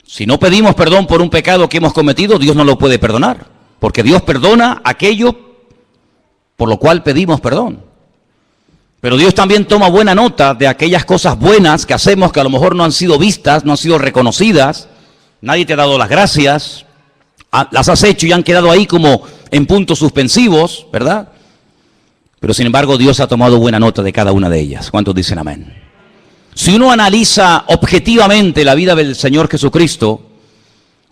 Si no pedimos perdón por un pecado que hemos cometido, Dios no lo puede perdonar, porque Dios perdona aquello por lo cual pedimos perdón. Pero Dios también toma buena nota de aquellas cosas buenas que hacemos que a lo mejor no han sido vistas, no han sido reconocidas, nadie te ha dado las gracias, las has hecho y han quedado ahí como en puntos suspensivos, ¿verdad? Pero sin embargo Dios ha tomado buena nota de cada una de ellas. ¿Cuántos dicen amén? Si uno analiza objetivamente la vida del Señor Jesucristo,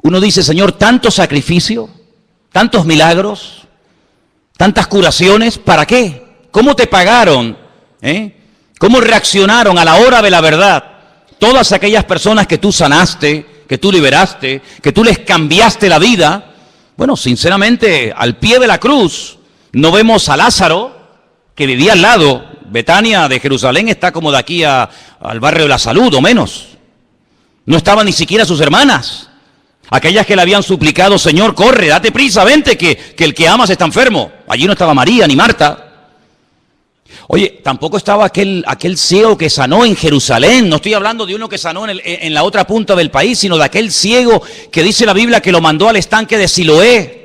uno dice, Señor, tanto sacrificio, tantos milagros, tantas curaciones, ¿para qué? ¿Cómo te pagaron? ¿Cómo reaccionaron a la hora de la verdad todas aquellas personas que tú sanaste, que tú liberaste, que tú les cambiaste la vida? Bueno, sinceramente, al pie de la cruz no vemos a Lázaro, que vivía al lado. Betania de Jerusalén está como de aquí al barrio de la Salud o menos. No estaban ni siquiera sus hermanas, aquellas que le habían suplicado, Señor, corre, date prisa, vente, que el que amas está enfermo. Allí no estaba María ni Marta. Oye, tampoco estaba aquel ciego que sanó en Jerusalén. No estoy hablando de uno que sanó en la otra punta del país, sino de aquel ciego que dice la Biblia que lo mandó al estanque de Siloé.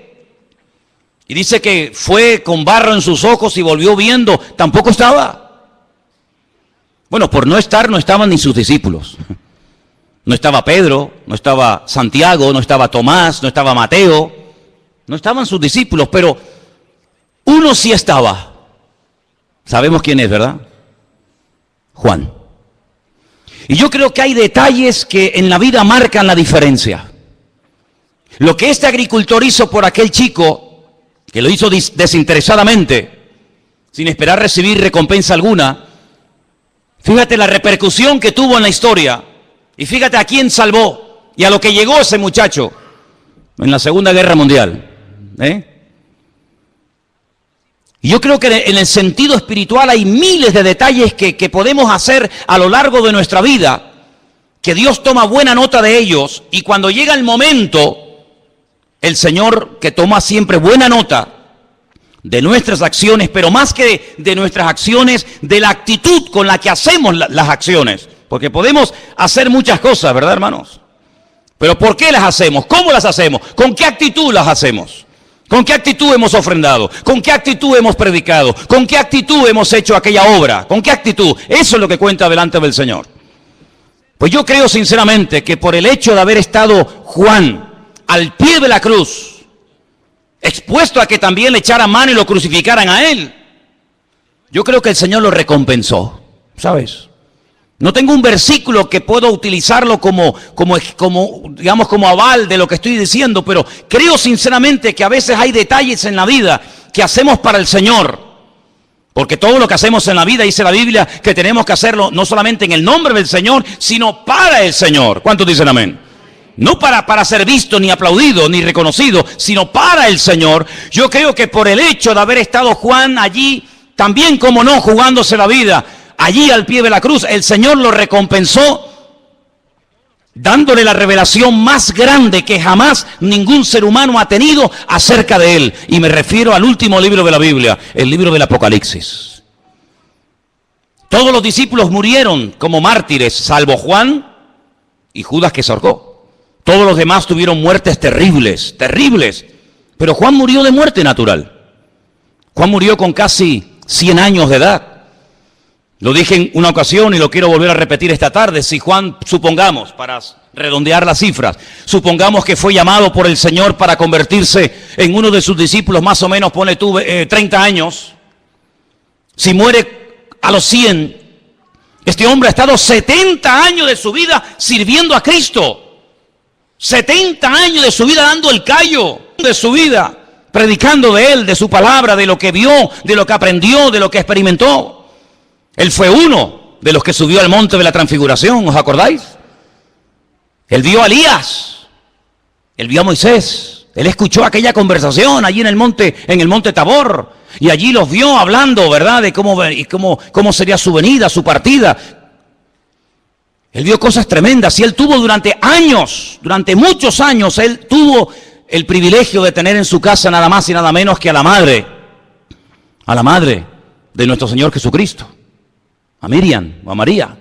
Y dice que fue con barro en sus ojos y volvió viendo. Tampoco estaba. Bueno, por no estar, no estaban ni sus discípulos. No estaba Pedro, no estaba Santiago, no estaba Tomás, no estaba Mateo. No estaban sus discípulos, pero uno sí estaba. Sabemos quién es, ¿verdad? Juan. Y yo creo que hay detalles que en la vida marcan la diferencia. Lo que este agricultor hizo por aquel chico, que lo hizo desinteresadamente, sin esperar recibir recompensa alguna, fíjate la repercusión que tuvo en la historia, y fíjate a quién salvó, y a lo que llegó ese muchacho en la Segunda Guerra Mundial. Y yo creo que en el sentido espiritual hay miles de detalles que podemos hacer a lo largo de nuestra vida, que Dios toma buena nota de ellos, y cuando llega el momento, el Señor, que toma siempre buena nota de nuestras acciones, pero más que de nuestras acciones, de la actitud con la que hacemos las acciones. Porque podemos hacer muchas cosas, ¿verdad, hermanos? Pero ¿por qué las hacemos? ¿Cómo las hacemos? ¿Con qué actitud las hacemos? ¿Con qué actitud hemos ofrendado? ¿Con qué actitud hemos predicado? ¿Con qué actitud hemos hecho aquella obra? ¿Con qué actitud? Eso es lo que cuenta delante del Señor. Pues yo creo sinceramente que por el hecho de haber estado Juan al pie de la cruz, expuesto a que también le echaran mano y lo crucificaran a él, yo creo que el Señor lo recompensó, ¿sabes? No tengo un versículo que puedo utilizarlo como aval de lo que estoy diciendo, pero creo sinceramente que a veces hay detalles en la vida que hacemos para el Señor. Porque todo lo que hacemos en la vida, dice la Biblia, que tenemos que hacerlo no solamente en el nombre del Señor, sino para el Señor. ¿Cuántos dicen amén? No para ser visto, ni aplaudido, ni reconocido, sino para el Señor. Yo creo que por el hecho de haber estado Juan allí, también como no, jugándose la vida, allí al pie de la cruz, el Señor lo recompensó, dándole la revelación más grande que jamás ningún ser humano ha tenido acerca de él. Y me refiero al último libro de la Biblia, el libro del Apocalipsis. Todos los discípulos murieron como mártires, salvo Juan y Judas, que se ahorcó. Todos los demás tuvieron muertes terribles, terribles. Pero Juan murió de muerte natural. Juan murió con casi 100 años de edad. Lo dije en una ocasión y lo quiero volver a repetir esta tarde. Si Juan, supongamos, para redondear las cifras, supongamos que fue llamado por el Señor para convertirse en uno de sus discípulos, más o menos, pone tú, 30 años. Si muere a los 100, este hombre ha estado 70 años de su vida sirviendo a Cristo. 70 años de su vida dando el callo de su vida, predicando de él, de su palabra, de lo que vio, de lo que aprendió, de lo que experimentó. Él fue uno de los que subió al monte de la transfiguración, ¿os acordáis? Él vio a Elías, él vio a Moisés, él escuchó aquella conversación allí en el monte Tabor, y allí los vio hablando, ¿verdad?, de cómo sería su venida, su partida. Él vio cosas tremendas y él tuvo durante muchos años, él tuvo el privilegio de tener en su casa nada más y nada menos que a la madre de nuestro Señor Jesucristo, a Miriam o a María.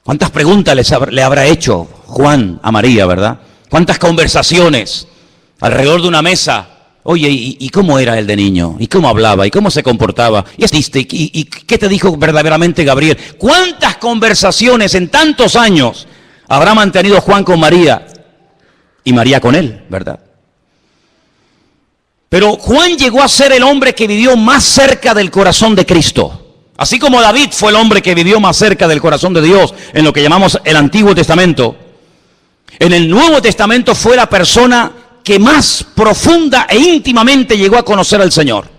¿Cuántas preguntas le habrá hecho? Juan a María, ¿verdad? Cuántas conversaciones alrededor de una mesa. Oye, ¿y cómo era él de niño? ¿Y cómo hablaba? ¿Y cómo se comportaba? ¿Y qué te dijo verdaderamente Gabriel? ¿Cuántas conversaciones en tantos años habrá mantenido Juan con María y María con él, verdad? Pero Juan llegó a ser el hombre que vivió más cerca del corazón de Cristo. Así como David fue el hombre que vivió más cerca del corazón de Dios en lo que llamamos el Antiguo Testamento. En el Nuevo Testamento fue la persona que más profunda e íntimamente llegó a conocer al Señor.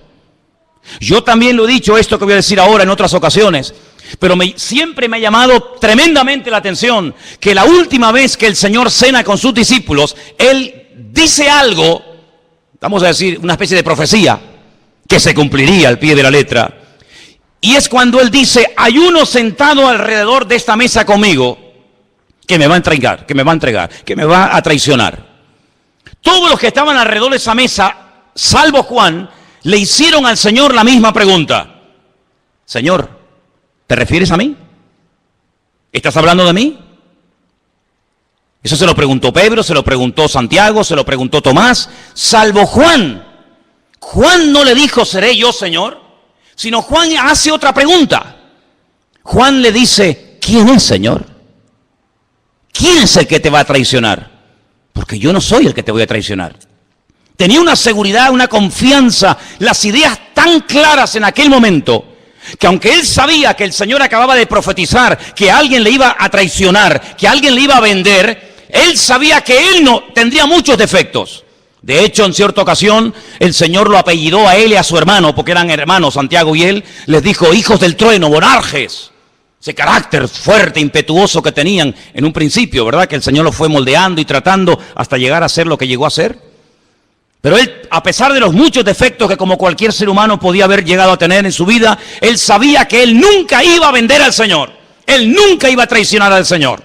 Yo también lo he dicho, esto que voy a decir ahora en otras ocasiones, pero siempre me ha llamado tremendamente la atención que la última vez que el Señor cena con sus discípulos, Él dice algo, vamos a decir, una especie de profecía, que se cumpliría al pie de la letra. Y es cuando Él dice, hay uno sentado alrededor de esta mesa conmigo, que me va a entregar, que me va a traicionar. Todos los que estaban alrededor de esa mesa, salvo Juan, le hicieron al Señor la misma pregunta. Señor, ¿te refieres a mí? ¿Estás hablando de mí? Eso se lo preguntó Pedro, se lo preguntó Santiago, se lo preguntó Tomás, salvo Juan. Juan no le dijo, ¿seré yo, Señor? Sino Juan hace otra pregunta. Juan le dice, ¿quién es, Señor? ¿Quién es el que te va a traicionar? Porque yo no soy el que te voy a traicionar. Tenía una seguridad, una confianza, las ideas tan claras en aquel momento, que aunque él sabía que el Señor acababa de profetizar que alguien le iba a traicionar, que alguien le iba a vender, él sabía que él no tendría muchos defectos. De hecho, en cierta ocasión, el Señor lo apellidó a él y a su hermano, porque eran hermanos, Santiago y él, les dijo, hijos del trueno, bonarjes. Ese carácter fuerte, impetuoso que tenían en un principio, ¿verdad? Que el Señor lo fue moldeando y tratando hasta llegar a ser lo que llegó a ser. Pero él, a pesar de los muchos defectos que como cualquier ser humano podía haber llegado a tener en su vida, él sabía que él nunca iba a vender al Señor. Él nunca iba a traicionar al Señor.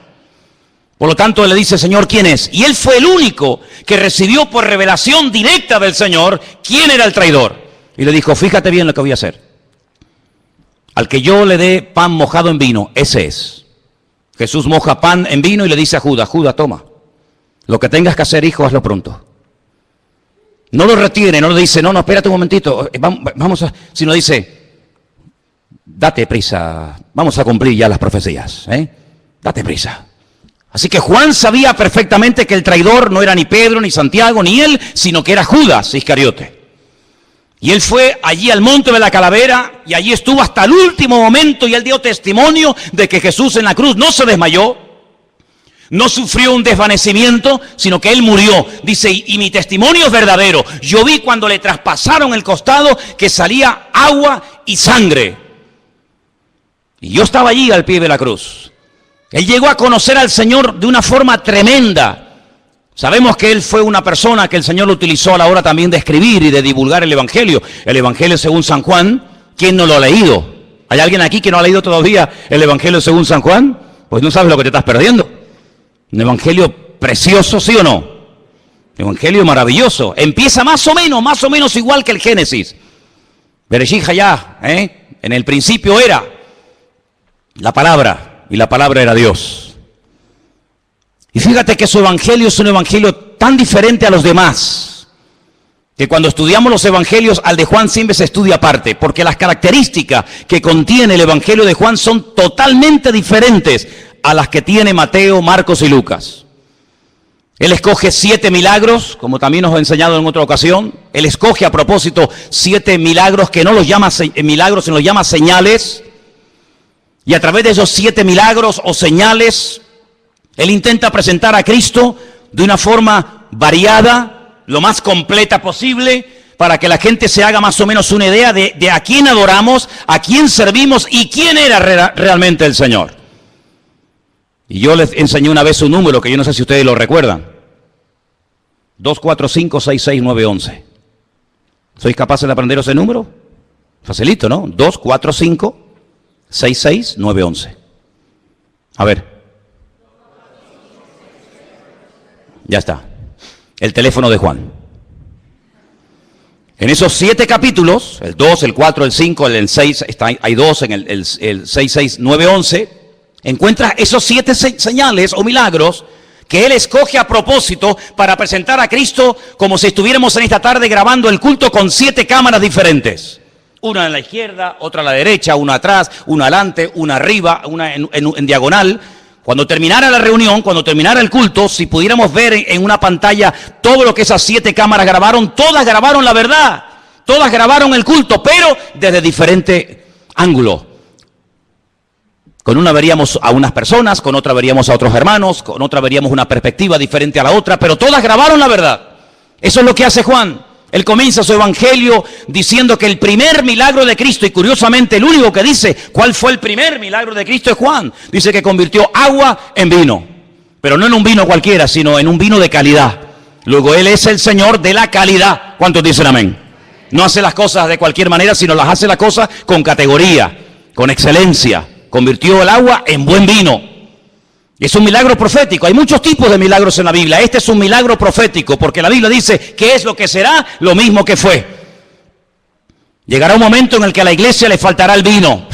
Por lo tanto, él le dice, Señor, ¿quién es? Y él fue el único que recibió por revelación directa del Señor quién era el traidor. Y le dijo, fíjate bien lo que voy a hacer. Al que yo le dé pan mojado en vino, ese es. Jesús moja pan en vino y le dice a Judas, Judas, toma. Lo que tengas que hacer, hijo, hazlo pronto. No lo retiene, no le dice, no, espérate un momentito, vamos a... Sino dice, date prisa, vamos a cumplir ya las profecías, date prisa. Así que Juan sabía perfectamente que el traidor no era ni Pedro, ni Santiago, ni él, sino que era Judas Iscariote. Y él fue allí al monte de la calavera y allí estuvo hasta el último momento y él dio testimonio de que Jesús en la cruz no se desmayó, no sufrió un desvanecimiento, sino que él murió. Dice, y mi testimonio es verdadero. Yo vi cuando le traspasaron el costado que salía agua y sangre. Y yo estaba allí al pie de la cruz. Él llegó a conocer al Señor de una forma tremenda. Sabemos que él fue una persona que el Señor lo utilizó a la hora también de escribir y de divulgar el Evangelio. El Evangelio según San Juan, ¿quién no lo ha leído? ¿Hay alguien aquí que no ha leído todavía el Evangelio según San Juan? Pues no sabes lo que te estás perdiendo. Un Evangelio precioso, ¿sí o no? Un Evangelio maravilloso. Empieza más o menos igual que el Génesis. Bereshit hayá, en el principio era la palabra y la palabra era Dios. Y fíjate que su evangelio es un evangelio tan diferente a los demás, que cuando estudiamos los evangelios, al de Juan siempre se estudia aparte, porque las características que contiene el evangelio de Juan son totalmente diferentes a las que tiene Mateo, Marcos y Lucas. Él escoge 7 milagros, como también nos ha enseñado en otra ocasión. Él escoge a propósito 7 milagros que no los llama milagros, sino los llama señales. Y a través de esos 7 milagros o señales, él intenta presentar a Cristo de una forma variada, lo más completa posible, para que la gente se haga más o menos una idea de a quién adoramos, a quién servimos y quién era realmente el Señor. Y yo les enseñé una vez un número que yo no sé si ustedes lo recuerdan. 245-66911. ¿Sois capaces de aprender ese número? Facilito, ¿no? 245-66911. A ver. Ya está. El teléfono de Juan. En esos 7 capítulos, el 2, el 4, el 5, el 6, hay 2 en el 6, 6, 9, 11, encuentras esos 7 señales o milagros que Él escoge a propósito para presentar a Cristo como si estuviéramos en esta tarde grabando el culto con 7 cámaras diferentes. Una a la izquierda, otra a la derecha, una atrás, una adelante, una arriba, una en diagonal. Cuando terminara la reunión, cuando terminara el culto, si pudiéramos ver en una pantalla todo lo que esas 7 cámaras grabaron, todas grabaron la verdad, todas grabaron el culto, pero desde diferente ángulo. Con una veríamos a unas personas, con otra veríamos a otros hermanos, con otra veríamos una perspectiva diferente a la otra, pero todas grabaron la verdad. Eso es lo que hace Juan. Él comienza su evangelio diciendo que el primer milagro de Cristo, y curiosamente el único que dice cuál fue el primer milagro de Cristo es Juan. Dice que convirtió agua en vino, pero no en un vino cualquiera, sino en un vino de calidad. Luego Él es el Señor de la calidad. ¿Cuántos dicen amén? No hace las cosas de cualquier manera, sino las hace las cosas con categoría, con excelencia. Convirtió el agua en buen vino. Es un milagro profético. Hay muchos tipos de milagros en la Biblia. Este es un milagro profético, porque la Biblia dice que es lo que será, lo mismo que fue. Llegará un momento en el que a la iglesia le faltará el vino.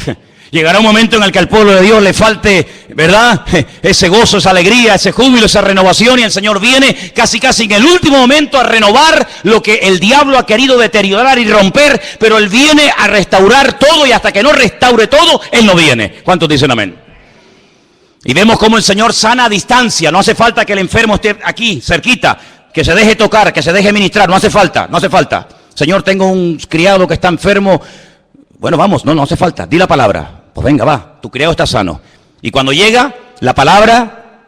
Llegará un momento en el que al pueblo de Dios le falte, ¿verdad?, ese gozo, esa alegría, ese júbilo, esa renovación, y el Señor viene casi en el último momento a renovar lo que el diablo ha querido deteriorar y romper, pero Él viene a restaurar todo, y hasta que no restaure todo, Él no viene. ¿Cuántos dicen amén? Y vemos cómo el Señor sana a distancia. No hace falta que el enfermo esté aquí, cerquita, que se deje tocar, que se deje ministrar. No hace falta, no hace falta. Señor, tengo un criado que está enfermo. Bueno, vamos, no hace falta. Di la palabra. Pues venga, va, tu criado está sano. Y cuando llega, la palabra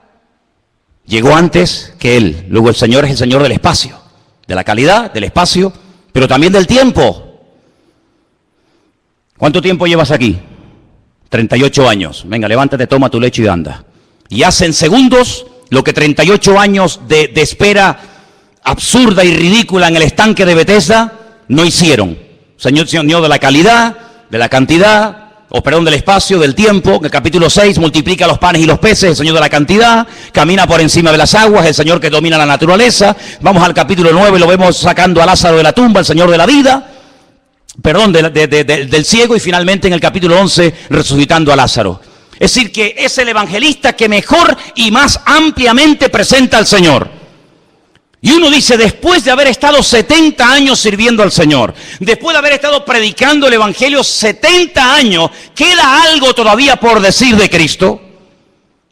llegó antes que él. Luego el Señor es el Señor del espacio, de la calidad, del espacio, pero también del tiempo. ¿Cuánto tiempo llevas aquí? 38 años. Venga, levántate, toma tu lecho y anda. Y hace en segundos lo que 38 años de espera absurda y ridícula en el estanque de Betesda no hicieron. Señor de la calidad, de la cantidad, del espacio, del tiempo. En el capítulo 6 multiplica los panes y los peces, el Señor de la cantidad, camina por encima de las aguas, el Señor que domina la naturaleza. Vamos al capítulo 9, lo vemos sacando a Lázaro de la tumba, el Señor de la vida. Del ciego, y finalmente en el capítulo 11 resucitando a Lázaro. Es decir, que es el evangelista que mejor y más ampliamente presenta al Señor. Y uno dice, después de haber estado 70 años sirviendo al Señor, después de haber estado predicando el evangelio 70 años, ¿queda algo todavía por decir de Cristo?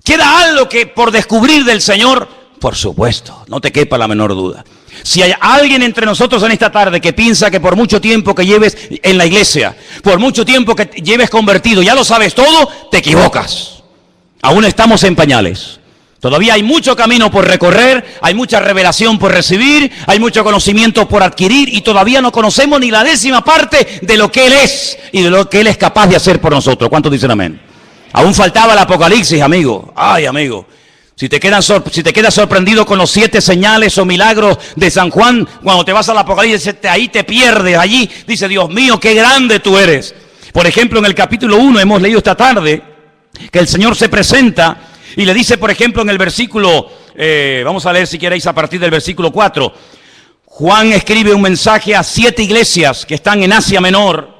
¿Queda algo que por descubrir del Señor? Por supuesto, no te quepa la menor duda. Si hay alguien entre nosotros en esta tarde que piensa que por mucho tiempo que lleves en la iglesia, por mucho tiempo que lleves convertido, ya lo sabes todo, te equivocas. Aún estamos en pañales. Todavía hay mucho camino por recorrer, hay mucha revelación por recibir, hay mucho conocimiento por adquirir, y todavía no conocemos ni la 10ª parte de lo que Él es y de lo que Él es capaz de hacer por nosotros. ¿Cuántos dicen amén? Aún faltaba el Apocalipsis, amigo. Ay, amigo. Si te quedas sorprendido con los 7 señales o milagros de San Juan, cuando te vas al Apocalipsis, ahí te pierdes. Allí dice, Dios mío, qué grande tú eres. Por ejemplo, en el capítulo 1 hemos leído esta tarde que el Señor se presenta y le dice, por ejemplo, en el versículo, vamos a leer si queréis a partir del versículo 4. Juan escribe un mensaje a 7 iglesias que están en Asia Menor.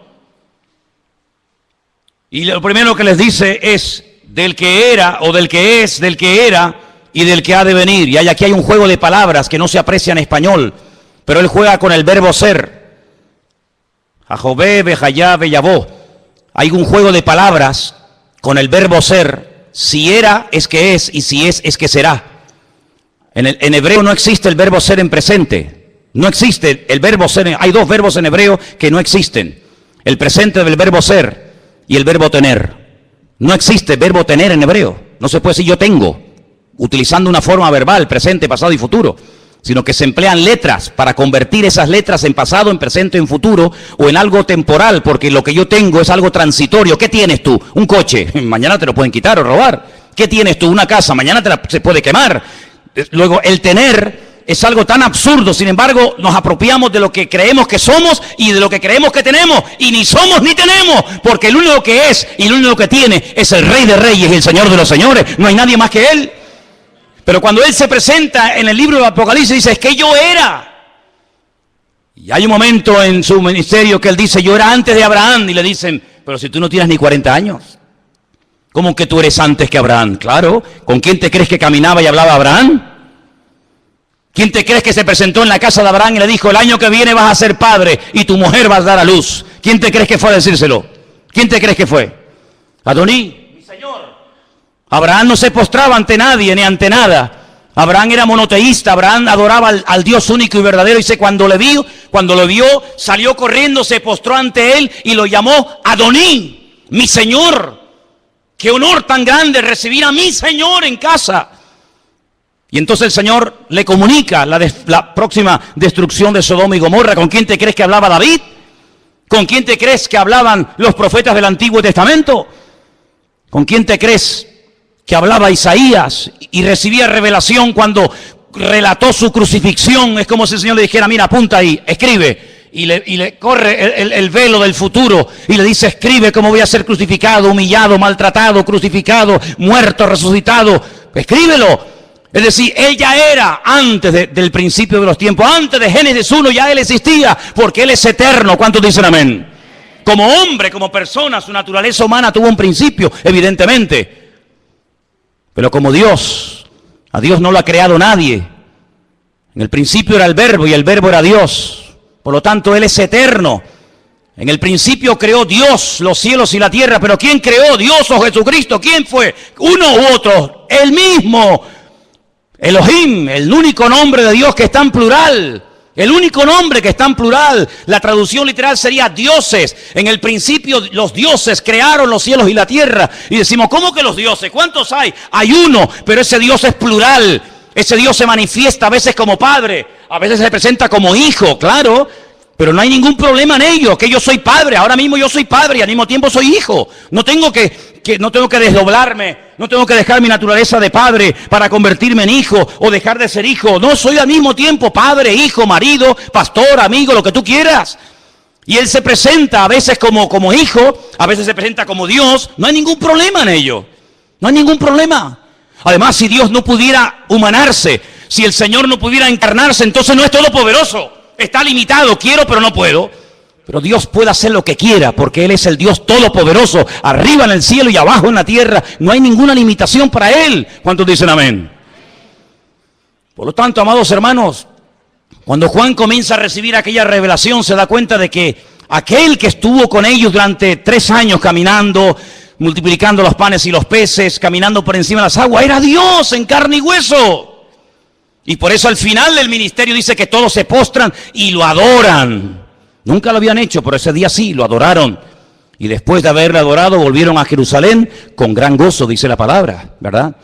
Y lo primero que les dice es, del que era, o del que es, del que era y del que ha de venir. Y aquí hay un juego de palabras que no se aprecia en español, pero él juega con el verbo ser. Ajobé, Bejayá, Beyabó. Hay un juego de palabras con el verbo ser. Si era, es que es, y si es que será. En hebreo no existe el verbo ser en presente. No existe el verbo ser. Hay 2 verbos en hebreo que no existen. El presente del verbo ser y el verbo tener. No existe verbo tener en hebreo. No se puede decir yo tengo, utilizando una forma verbal, presente, pasado y futuro, sino que se emplean letras para convertir esas letras en pasado, en presente, en futuro, o en algo temporal, porque lo que yo tengo es algo transitorio. ¿Qué tienes tú? Un coche, mañana te lo pueden quitar o robar. ¿Qué tienes tú? Una casa, mañana se puede quemar. Luego, el tener es algo tan absurdo, sin embargo, nos apropiamos de lo que creemos que somos y de lo que creemos que tenemos, y ni somos ni tenemos, porque el único que es y el único que tiene es el Rey de Reyes y el Señor de los Señores. No hay nadie más que Él. Pero cuando Él se presenta en el libro de Apocalipsis, dice, es que yo era. Y hay un momento en su ministerio que Él dice, yo era antes de Abraham, y le dicen, pero si tú no tienes ni 40 años, ¿cómo que tú eres antes que Abraham? Claro, ¿con quién te crees que caminaba y hablaba Abraham? ¿Quién te crees que se presentó en la casa de Abraham y le dijo, el año que viene vas a ser padre y tu mujer va a dar a luz? ¿Quién te crees que fue a decírselo? ¿Quién te crees que fue? Adoní, mi señor. Abraham no se postraba ante nadie ni ante nada. Abraham era monoteísta, Abraham adoraba al Dios único y verdadero. Dice, cuando lo vio, salió corriendo, se postró ante él y lo llamó Adoní, mi señor. Qué honor tan grande recibir a mi señor en casa. Y entonces el Señor le comunica la próxima destrucción de Sodoma y Gomorra. ¿Con quién te crees que hablaba David? ¿Con quién te crees que hablaban los profetas del Antiguo Testamento? ¿Con quién te crees que hablaba Isaías y recibía revelación cuando relató su crucifixión? Es como si el Señor le dijera, mira, apunta ahí, escribe. Y le corre el velo del futuro y le dice, escribe cómo voy a ser crucificado, humillado, maltratado, crucificado, muerto, resucitado. Escríbelo. Es decir, él ya era antes del principio de los tiempos, antes de Génesis 1 ya él existía, porque él es eterno. ¿Cuántos dicen amén? Como hombre, como persona, su naturaleza humana tuvo un principio, evidentemente. Pero como Dios, a Dios no lo ha creado nadie. En el principio era el Verbo y el Verbo era Dios. Por lo tanto, él es eterno. En el principio creó Dios los cielos y la tierra, pero ¿quién creó? Dios o Jesucristo. ¿Quién fue? Uno u otro, el mismo. Elohim, el único nombre de Dios que está en plural. El único nombre que está en plural. La traducción literal sería dioses. En el principio los dioses crearon los cielos y la tierra. Y decimos, ¿cómo que los dioses? ¿Cuántos hay? Hay uno, pero ese Dios es plural. Ese Dios se manifiesta a veces como padre, a veces se presenta como hijo, claro. Pero no hay ningún problema en ello, que yo soy padre. Ahora mismo yo soy padre y al mismo tiempo soy hijo. No tengo que desdoblarme, no tengo que dejar mi naturaleza de padre para convertirme en hijo o dejar de ser hijo. No, soy al mismo tiempo padre, hijo, marido, pastor, amigo, lo que tú quieras. Y él se presenta a veces como hijo, a veces se presenta como Dios. No hay ningún problema en ello. No hay ningún problema. Además, si Dios no pudiera humanarse, si el Señor no pudiera encarnarse, entonces no es todopoderoso. Está limitado, quiero pero no puedo. Pero Dios puede hacer lo que quiera, porque Él es el Dios todopoderoso, arriba en el cielo y abajo en la tierra. No hay ninguna limitación para Él. ¿Cuántos dicen amén? Por lo tanto, amados hermanos, cuando Juan comienza a recibir aquella revelación, se da cuenta de que aquel que estuvo con ellos durante 3 años caminando, multiplicando los panes y los peces, caminando por encima de las aguas, era Dios en carne y hueso. Y por eso al final del ministerio dice que todos se postran y lo adoran. Nunca lo habían hecho, pero ese día sí, lo adoraron. Y después de haberle adorado, volvieron a Jerusalén con gran gozo, dice la palabra, ¿verdad?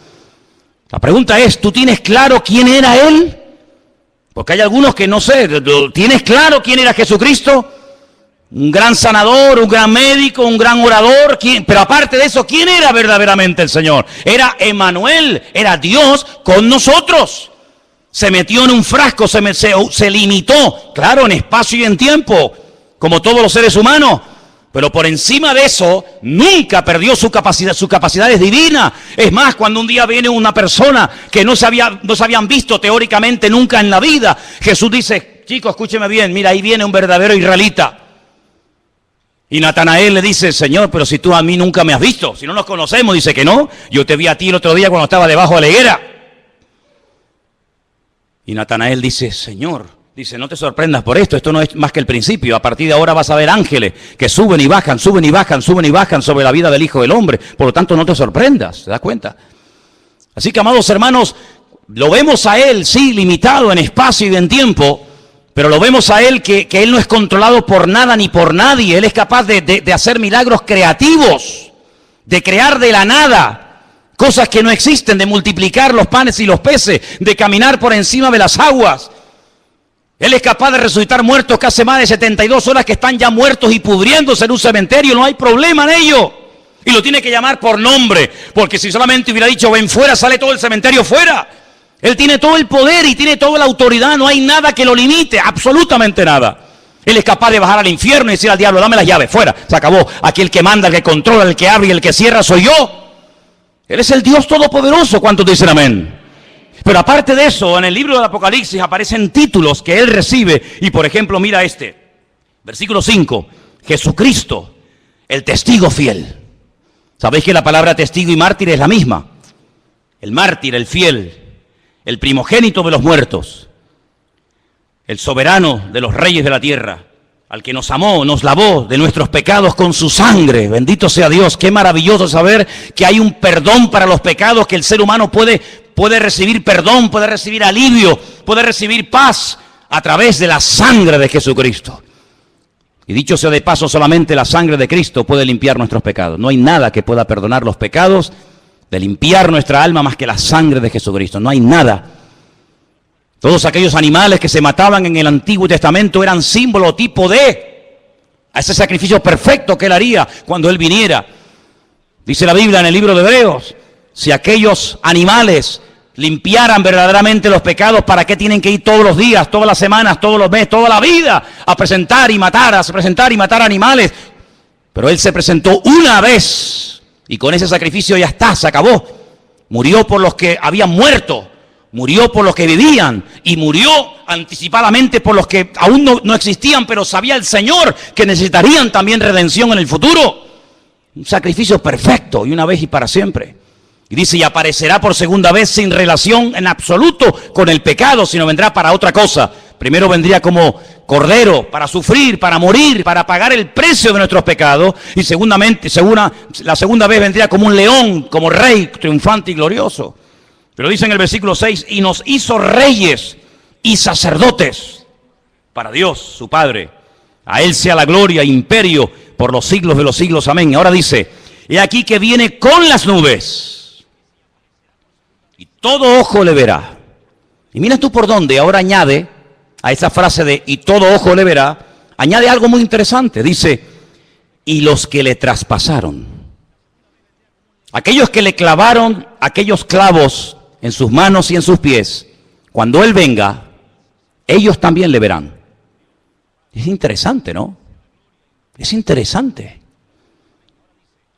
La pregunta es, ¿tú tienes claro quién era Él? Porque hay algunos que no sé, ¿tienes claro quién era Jesucristo? Un gran sanador, un gran médico, un gran orador. Pero aparte de eso, ¿quién era verdaderamente el Señor? Era Emmanuel, era Dios con nosotros. Se metió en un frasco, se limitó, claro, en espacio y en tiempo, como todos los seres humanos. Pero por encima de eso, nunca perdió su capacidad es divina. Es más, cuando un día viene una persona que no se habían visto teóricamente nunca en la vida, Jesús dice, chicos, escúcheme bien, mira, ahí viene un verdadero israelita. Y Natanael le dice, Señor, pero si tú a mí nunca me has visto, si no nos conocemos, dice que no, yo te vi a ti el otro día cuando estaba debajo de la higuera. Y Natanael dice, Señor, dice, no te sorprendas por esto no es más que el principio. A partir de ahora vas a ver ángeles que suben y bajan, suben y bajan, suben y bajan sobre la vida del Hijo del Hombre. Por lo tanto, no te sorprendas, ¿te das cuenta? Así que, amados hermanos, lo vemos a Él, sí, limitado en espacio y en tiempo, pero lo vemos a Él que Él no es controlado por nada ni por nadie. Él es capaz de hacer milagros creativos, de crear de la nada cosas que no existen, de multiplicar los panes y los peces, de caminar por encima de las aguas. Él es capaz de resucitar muertos que hace más de 72 horas que están ya muertos y pudriéndose en un cementerio. No hay problema en ello. Y lo tiene que llamar por nombre, porque si solamente hubiera dicho ven fuera, sale todo el cementerio fuera. Él tiene todo el poder y tiene toda la autoridad. No hay nada que lo limite, absolutamente nada. Él es capaz de bajar al infierno y decir al diablo, dame las llaves, fuera, se acabó. Aquí el que manda, el que controla, el que abre y el que cierra soy yo. Él es el Dios todopoderoso. ¿Cuántos dicen amén? Pero aparte de eso, en el libro del Apocalipsis aparecen títulos que Él recibe. Y por ejemplo, mira este, versículo 5, Jesucristo, el testigo fiel. ¿Sabéis que la palabra testigo y mártir es la misma? El mártir, el fiel, el primogénito de los muertos. el soberano de los reyes de la tierra, al que nos amó, nos lavó de nuestros pecados con su sangre. Bendito sea Dios. Qué maravilloso saber que hay un perdón para los pecados, que el ser humano puede recibir perdón, puede recibir alivio, puede recibir paz a través de la sangre de Jesucristo. Y dicho sea de paso, solamente la sangre de Cristo puede limpiar nuestros pecados. No hay nada que pueda perdonar los pecados, de limpiar nuestra alma, más que la sangre de Jesucristo. No hay nada. Todos aquellos animales que se mataban en el Antiguo Testamento eran símbolo, tipo de a ese sacrificio perfecto que Él haría cuando Él viniera. Dice la Biblia en el libro de Hebreos, si aquellos animales limpiaran verdaderamente los pecados, ¿para qué tienen que ir todos los días, todas las semanas, todos los meses, toda la vida a presentar y matar animales? Pero Él se presentó una vez y con ese sacrificio ya está, se acabó. Murió por los que habían muerto, murió por los que vivían y murió anticipadamente por los que aún no existían, pero sabía el Señor que necesitarían también redención en el futuro. Un sacrificio perfecto y una vez y para siempre. Y dice, y aparecerá por segunda vez sin relación en absoluto con el pecado, sino vendrá para otra cosa. Primero vendría como cordero para sufrir, para morir, para pagar el precio de nuestros pecados. Y la segunda vez vendría como un león, como rey triunfante y glorioso. Pero dice en el versículo 6, y nos hizo reyes y sacerdotes para Dios, su Padre. A Él sea la gloria e imperio por los siglos de los siglos. Amén. Y ahora dice, he aquí que viene con las nubes. Y todo ojo le verá. Y mira tú por dónde ahora añade a esa frase de y todo ojo le verá, añade algo muy interesante. Dice, y los que le traspasaron. Aquellos que le clavaron aquellos clavos en sus manos y en sus pies, cuando Él venga, ellos también le verán. Es interesante, ¿no? Es interesante.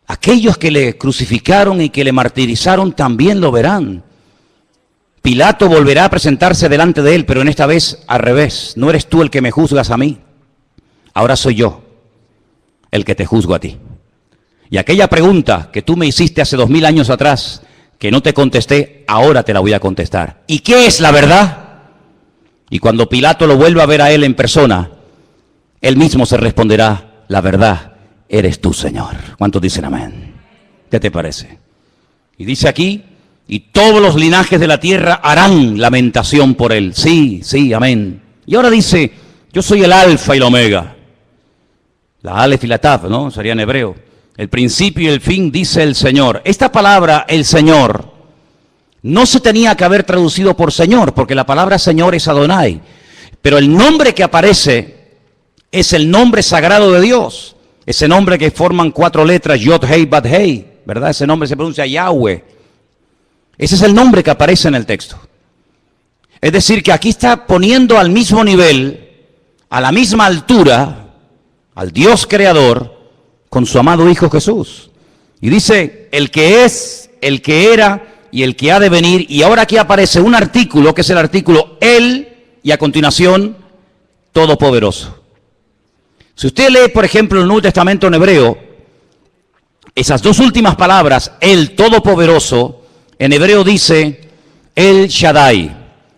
Aquellos que le crucificaron y que le martirizaron también lo verán. Pilato volverá a presentarse delante de él, pero en esta vez al revés. No eres tú el que me juzgas a mí. Ahora soy yo el que te juzgo a ti. Y aquella pregunta que tú me hiciste hace 2000 años atrás, que no te contesté, ahora te la voy a contestar. ¿Y qué es la verdad? Y cuando Pilato lo vuelva a ver a él en persona, él mismo se responderá, la verdad eres tú, Señor. ¿Cuántos dicen amén? ¿Qué te parece? Y dice aquí, y todos los linajes de la tierra harán lamentación por él. Sí, sí, amén. Y ahora dice, yo soy el alfa y la omega. La alef y la tav, ¿no? Sería en hebreo. El principio y el fin, dice el Señor. Esta palabra, el Señor, no se tenía que haber traducido por Señor, porque la palabra Señor es Adonai. Pero el nombre que aparece es el nombre sagrado de Dios. Ese nombre que forman 4 letras, Yod, Hei, Bad, Hei, ¿verdad? Ese nombre se pronuncia Yahweh. Ese es el nombre que aparece en el texto. Es decir, que aquí está poniendo al mismo nivel, a la misma altura, al Dios creador, con su amado Hijo Jesús. Y dice, el que es, el que era y el que ha de venir. Y ahora aquí aparece un artículo, que es el artículo Él, y a continuación, Todopoderoso. Si usted lee, por ejemplo, el Nuevo Testamento en hebreo, esas dos últimas palabras, el Todopoderoso, en hebreo dice El Shaddai.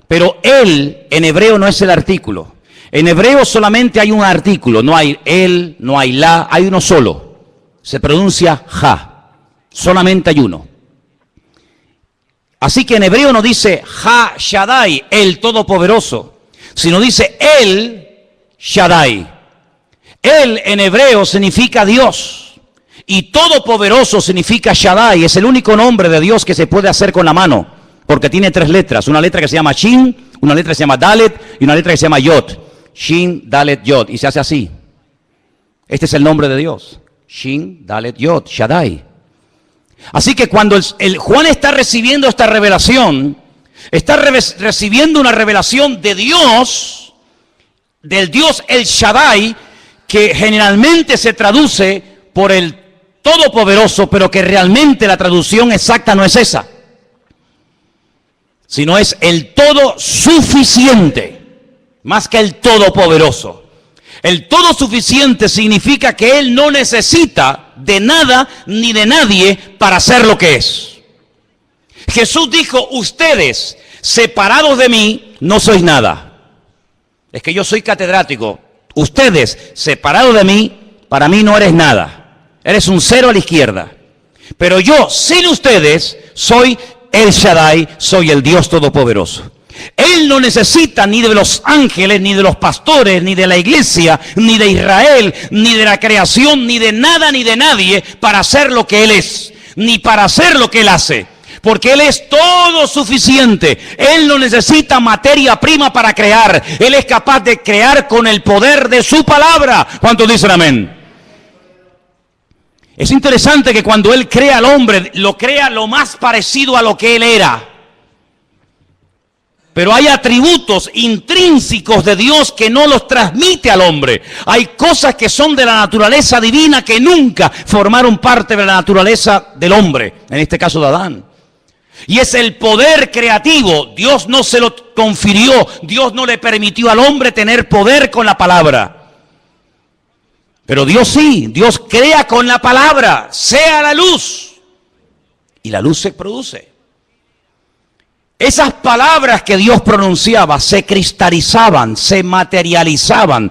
Pero Él en hebreo no es el artículo. En hebreo solamente hay un artículo, no hay él, no hay la, hay uno solo. Se pronuncia Ja. Solamente hay uno. Así que en hebreo no dice Ha Shaddai, el Todopoderoso, sino dice El Shaddai. Él en hebreo significa Dios. Y Todopoderoso significa Shaddai. Es el único nombre de Dios que se puede hacer con la mano. Porque tiene 3 letras. Una letra que se llama Shin, una letra que se llama Dalet y una letra que se llama Yod. Shin, Dalet, Yod. Y se hace así. Este es el nombre de Dios. Shin, Dalet, Yod, Shaddai. Así que cuando Juan está recibiendo esta revelación, está recibiendo una revelación de Dios, del Dios El Shaddai, que generalmente se traduce por el Todopoderoso, pero que realmente la traducción exacta no es esa, sino es el todo suficiente, más que el todopoderoso. El todo suficiente significa que Él no necesita de nada ni de nadie para ser lo que es. Jesús dijo, ustedes separados de mí no sois nada. Es que yo soy catedrático. Ustedes, separados de mí, para mí no eres nada. Eres un cero a la izquierda. Pero yo, sin ustedes, soy El Shaddai, soy el Dios Todopoderoso. Él no necesita ni de los ángeles, ni de los pastores, ni de la iglesia, ni de Israel, ni de la creación, ni de nada, ni de nadie para hacer lo que Él es, ni para hacer lo que Él hace. Porque Él es todo suficiente. Él no necesita materia prima para crear. Él es capaz de crear con el poder de su palabra. ¿Cuántos dicen amén? Es interesante que cuando Él crea al hombre, lo crea lo más parecido a lo que Él era. Pero hay atributos intrínsecos de Dios que no los transmite al hombre. Hay cosas que son de la naturaleza divina que nunca formaron parte de la naturaleza del hombre, en este caso de Adán. Y es el poder creativo. Dios no se lo confirió, Dios no le permitió al hombre tener poder con la palabra. Pero Dios sí, Dios crea con la palabra, sea la luz. Y la luz se produce. Esas palabras que Dios pronunciaba se cristalizaban, se materializaban,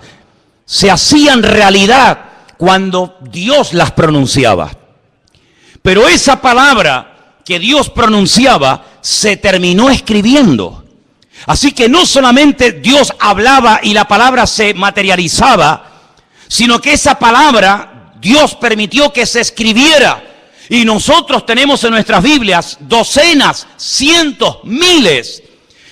se hacían realidad cuando Dios las pronunciaba. Pero esa palabra que Dios pronunciaba se terminó escribiendo. Así que no solamente Dios hablaba y la palabra se materializaba, sino que esa palabra Dios permitió que se escribiera. Y nosotros tenemos en nuestras Biblias docenas, cientos, miles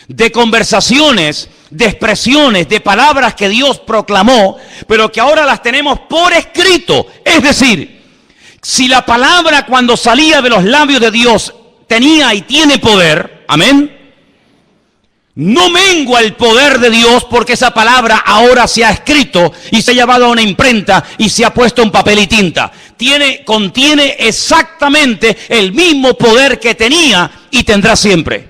de conversaciones, de expresiones, de palabras que Dios proclamó, pero que ahora las tenemos por escrito. Es decir, si la palabra cuando salía de los labios de Dios tenía y tiene poder, amén, no mengua el poder de Dios porque esa palabra ahora se ha escrito y se ha llevado a una imprenta y se ha puesto en papel y tinta. Contiene exactamente el mismo poder que tenía y tendrá siempre.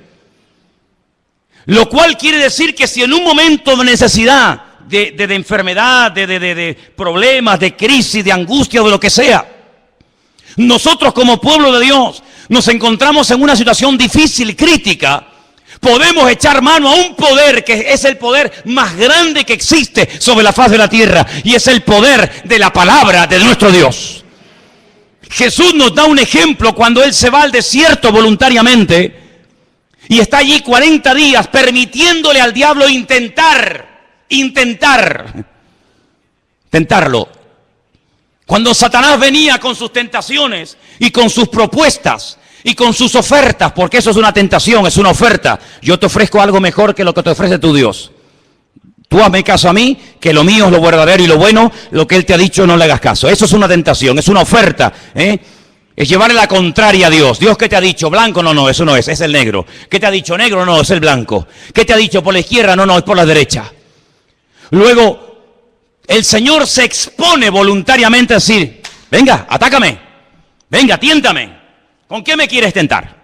Lo cual quiere decir que si en un momento de necesidad, de enfermedad, de problemas, de crisis, de angustia o de lo que sea, nosotros como pueblo de Dios nos encontramos en una situación difícil, crítica, podemos echar mano a un poder que es el poder más grande que existe sobre la faz de la tierra, y es el poder de la palabra de nuestro Dios. Jesús nos da un ejemplo cuando Él se va al desierto voluntariamente y está allí 40 días permitiéndole al diablo tentarlo. Cuando Satanás venía con sus tentaciones y con sus propuestas y con sus ofertas, porque eso es una tentación, es una oferta. Yo te ofrezco algo mejor que lo que te ofrece tu Dios. Tú hazme caso a mí, que lo mío es lo verdadero y lo bueno, lo que Él te ha dicho no le hagas caso. Eso es una tentación, es una oferta, Es llevarle la contraria a Dios. Dios, ¿qué te ha dicho? Blanco, no, eso no es el negro. ¿Qué te ha dicho? Negro, no, es el blanco. ¿Qué te ha dicho? Por la izquierda, no, es por la derecha. Luego, el Señor se expone voluntariamente a decir, venga, atácame, venga, tiéntame. ¿Con qué me quieres tentar?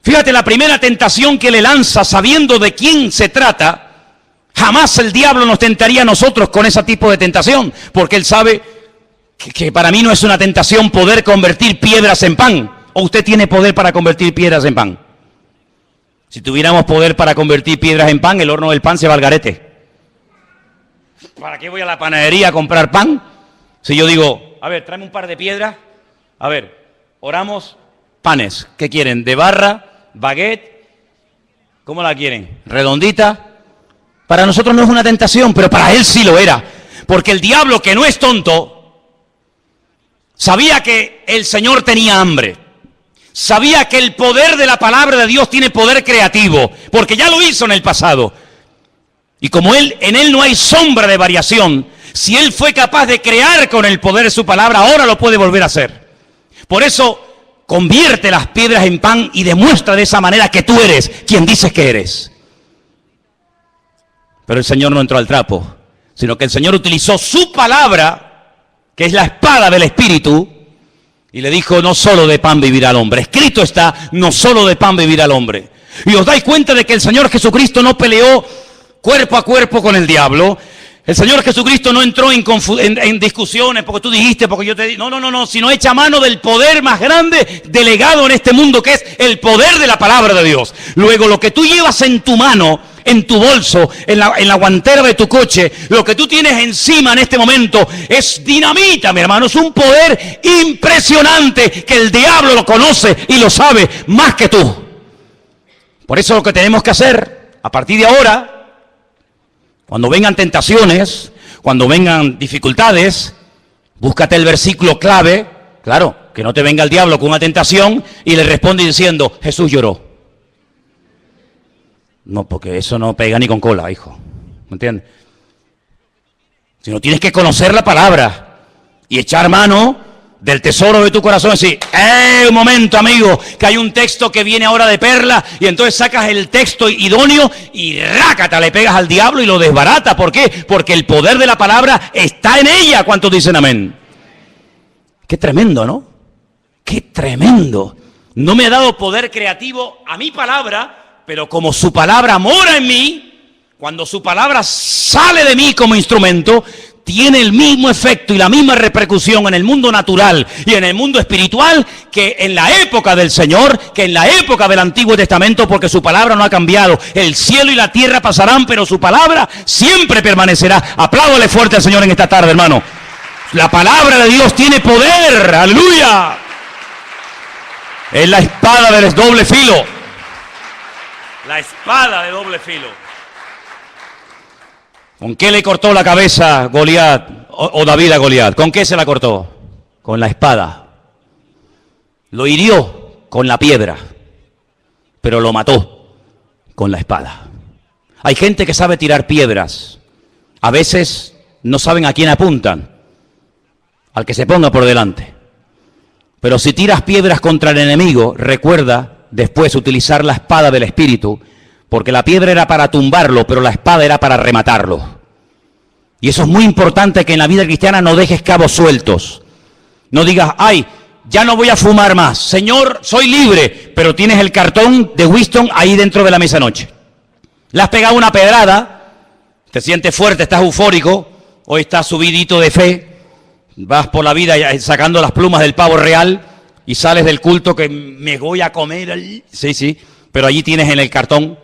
Fíjate, la primera tentación que le lanza, sabiendo de quién se trata, jamás el diablo nos tentaría a nosotros con ese tipo de tentación, porque él sabe que para mí no es una tentación poder convertir piedras en pan. ¿O usted tiene poder para convertir piedras en pan? Si tuviéramos poder para convertir piedras en pan, el horno del pan se va al garete. ¿Para qué voy a la panadería a comprar pan? Si yo digo, a ver, tráeme un par de piedras, a ver, oramos, panes, ¿qué quieren? ¿De barra? ¿Baguette? ¿Cómo la quieren? ¿Redondita? Para nosotros no es una tentación, pero para él sí lo era. Porque el diablo, que no es tonto, sabía que el Señor tenía hambre. Sabía que el poder de la palabra de Dios tiene poder creativo, porque ya lo hizo en el pasado. Y como en él no hay sombra de variación, si él fue capaz de crear con el poder de su palabra, ahora lo puede volver a hacer. Por eso, convierte las piedras en pan y demuestra de esa manera que tú eres quien dices que eres. Pero el Señor no entró al trapo, sino que el Señor utilizó su palabra, que es la espada del Espíritu, y le dijo, no solo de pan vivirá el hombre. Escrito está, no solo de pan vivirá el hombre. Y os dais cuenta de que el Señor Jesucristo no peleó cuerpo a cuerpo con el diablo. El Señor Jesucristo no entró en discusiones porque tú dijiste, porque yo te dije. No, sino echa mano del poder más grande delegado en este mundo, que es el poder de la palabra de Dios. Luego, lo que tú llevas en tu mano en tu bolso, en la guantera de tu coche, lo que tú tienes encima en este momento es dinamita, mi hermano. Es un poder impresionante que el diablo lo conoce y lo sabe más que tú. Por eso lo que tenemos que hacer a partir de ahora, cuando vengan tentaciones, cuando vengan dificultades, búscate el versículo clave, claro, que no te venga el diablo con una tentación y le responde diciendo, Jesús lloró. No, porque eso no pega ni con cola, hijo. ¿Me entiendes? Sino tienes que conocer la palabra y echar mano del tesoro de tu corazón. Y decir, un momento, amigo, que hay un texto que viene ahora de perla, y entonces sacas el texto idóneo y rácata, le pegas al diablo y lo desbarata. ¿Por qué? Porque el poder de la palabra está en ella. ¿Cuántos dicen amén? Qué tremendo, ¿no? Qué tremendo. No me ha dado poder creativo a mi palabra, pero como su palabra mora en mí, cuando su palabra sale de mí como instrumento, tiene el mismo efecto y la misma repercusión en el mundo natural y en el mundo espiritual que en la época del Señor, que en la época del Antiguo Testamento, porque su palabra no ha cambiado. El cielo y la tierra pasarán, pero su palabra siempre permanecerá. Apláudale fuerte al Señor en esta tarde, hermano. La palabra de Dios tiene poder, aleluya. Es la espada de doble filo. La espada de doble filo. ¿Con qué le cortó la cabeza Goliat o David a Goliat? ¿Con qué se la cortó? Con la espada. Lo hirió con la piedra, pero lo mató con la espada. Hay gente que sabe tirar piedras. A veces no saben a quién apuntan, al que se ponga por delante. Pero si tiras piedras contra el enemigo, recuerda después utilizar la espada del Espíritu, porque la piedra era para tumbarlo, pero la espada era para rematarlo. Y eso es muy importante, que en la vida cristiana no dejes cabos sueltos. No digas, ay, ya no voy a fumar más. Señor, soy libre, pero tienes el cartón de Winston ahí dentro de la mesa noche. Le has pegado una pedrada, te sientes fuerte, estás eufórico, hoy estás subidito de fe, vas por la vida sacando las plumas del pavo real y sales del culto que me voy a comer. Sí, pero allí tienes en el cartón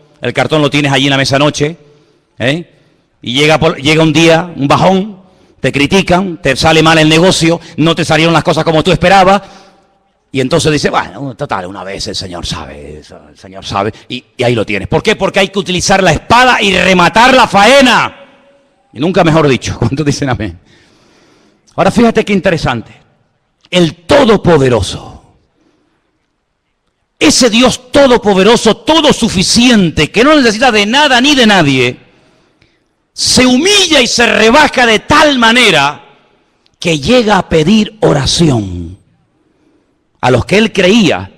lo tienes allí en la mesa noche, y llega un día, un bajón, te critican, te sale mal el negocio, no te salieron las cosas como tú esperabas, y entonces dices, bueno, total, una vez el Señor sabe, y ahí lo tienes. ¿Por qué? Porque hay que utilizar la espada y rematar la faena. Y nunca mejor dicho. ¿Cuántos dicen amén? Ahora fíjate qué interesante. El Todopoderoso. Ese Dios todopoderoso, todo suficiente, que no necesita de nada ni de nadie, se humilla y se rebaja de tal manera que llega a pedir oración a los que él creía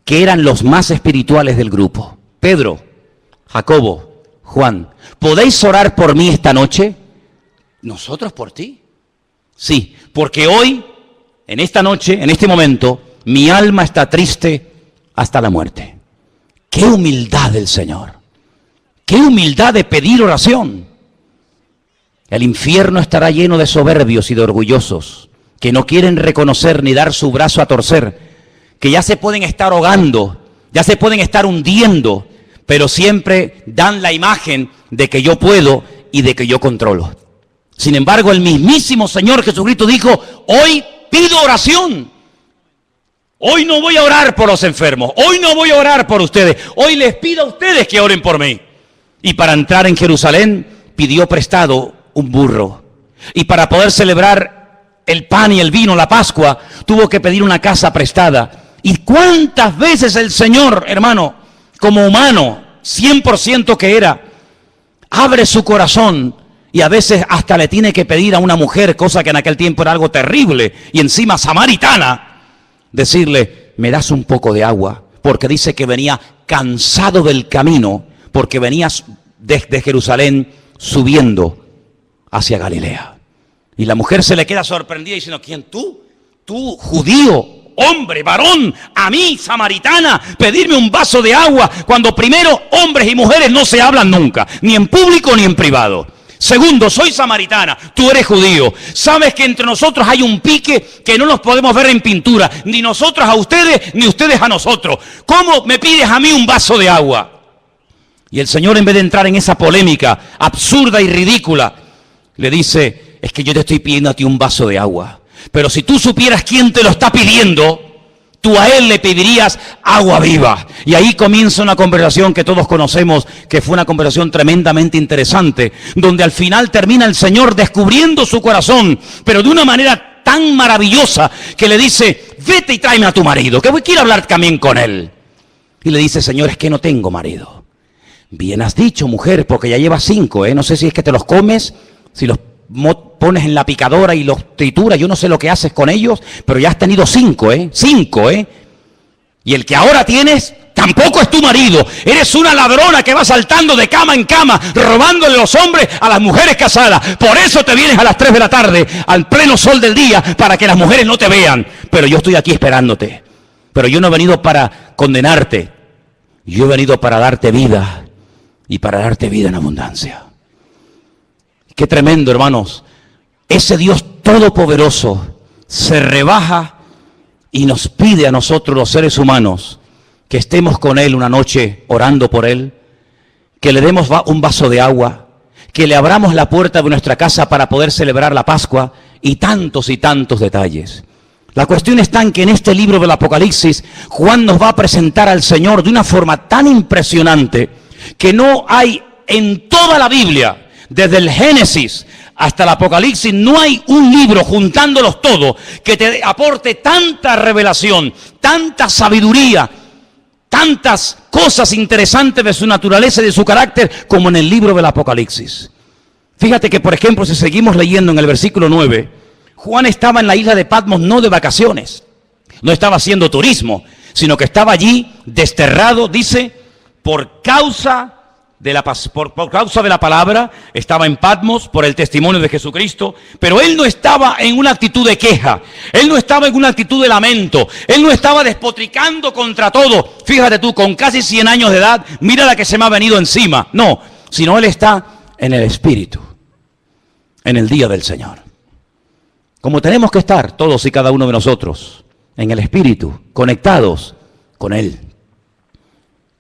que eran los más espirituales del grupo. Pedro, Jacobo, Juan, ¿podéis orar por mí esta noche? ¿Nosotros por ti? Sí, porque hoy, en esta noche, en este momento, mi alma está triste hasta la muerte. ¡Qué humildad del Señor! ¡Qué humildad de pedir oración! El infierno estará lleno de soberbios y de orgullosos, que no quieren reconocer ni dar su brazo a torcer, que ya se pueden estar ahogando, ya se pueden estar hundiendo, pero siempre dan la imagen de que yo puedo y de que yo controlo. Sin embargo, el mismísimo Señor Jesucristo dijo, hoy pido oración. Hoy no voy a orar por los enfermos, hoy no voy a orar por ustedes, hoy les pido a ustedes que oren por mí. Y para entrar en Jerusalén pidió prestado un burro. Y para poder celebrar el pan y el vino, la Pascua, tuvo que pedir una casa prestada. ¿Y cuántas veces el Señor, hermano, como humano, 100% que era, abre su corazón y a veces hasta le tiene que pedir a una mujer, cosa que en aquel tiempo era algo terrible, y encima samaritana, decirle, me das un poco de agua, porque dice que venía cansado del camino, porque venías desde Jerusalén subiendo hacia Galilea. Y la mujer se le queda sorprendida diciendo, ¿quién tú? Tú, judío, hombre, varón, a mí, samaritana, pedirme un vaso de agua, cuando primero hombres y mujeres no se hablan nunca, ni en público ni en privado. Segundo, soy samaritana, tú eres judío. Sabes que entre nosotros hay un pique que no nos podemos ver en pintura, ni nosotros a ustedes, ni ustedes a nosotros. ¿Cómo me pides a mí un vaso de agua? Y el Señor, en vez de entrar en esa polémica absurda y ridícula, le dice, es que yo te estoy pidiendo a ti un vaso de agua. Pero si tú supieras quién te lo está pidiendo, tú a él le pedirías agua viva. Y ahí comienza una conversación que todos conocemos, que fue una conversación tremendamente interesante, donde al final termina el Señor descubriendo su corazón, pero de una manera tan maravillosa que le dice, vete y tráeme a tu marido, que quiero hablar también con él. Y le dice, Señor, es que no tengo marido. Bien has dicho, mujer, porque ya llevas 5, no sé si es que te los comes, si los pones en la picadora y los trituras, yo no sé lo que haces con ellos, pero ya has tenido 5, 5, y el que ahora tienes tampoco es tu marido. Eres una ladrona que va saltando de cama en cama, robándole los hombres a las mujeres casadas. Por eso te vienes a las 3 de la tarde, al pleno sol del día, para que las mujeres no te vean. Pero yo estoy aquí esperándote. Pero yo no he venido para condenarte, yo he venido para darte vida, y para darte vida en abundancia. Qué tremendo, hermanos. Ese Dios todopoderoso se rebaja y nos pide a nosotros, los seres humanos, que estemos con Él una noche orando por Él, que le demos un vaso de agua, que le abramos la puerta de nuestra casa para poder celebrar la Pascua, y tantos detalles. La cuestión está en que en este libro del Apocalipsis, Juan nos va a presentar al Señor de una forma tan impresionante que no hay en toda la Biblia, desde el Génesis hasta el Apocalipsis, no hay un libro, juntándolos todos, que te aporte tanta revelación, tanta sabiduría, tantas cosas interesantes de su naturaleza y de su carácter, como en el libro del Apocalipsis. Fíjate que, por ejemplo, si seguimos leyendo en el versículo 9, Juan estaba en la isla de Patmos no de vacaciones, no estaba haciendo turismo, sino que estaba allí desterrado, dice, por causa de la palabra. Estaba en Patmos por el testimonio de Jesucristo, pero él no estaba en una actitud de queja, él no estaba en una actitud de lamento, él no estaba despotricando contra todo. Fíjate tú, con casi 100 años de edad, mira la que se me ha venido encima. No, sino él está en el Espíritu, en el día del Señor. Como tenemos que estar todos y cada uno de nosotros, en el Espíritu, conectados con Él.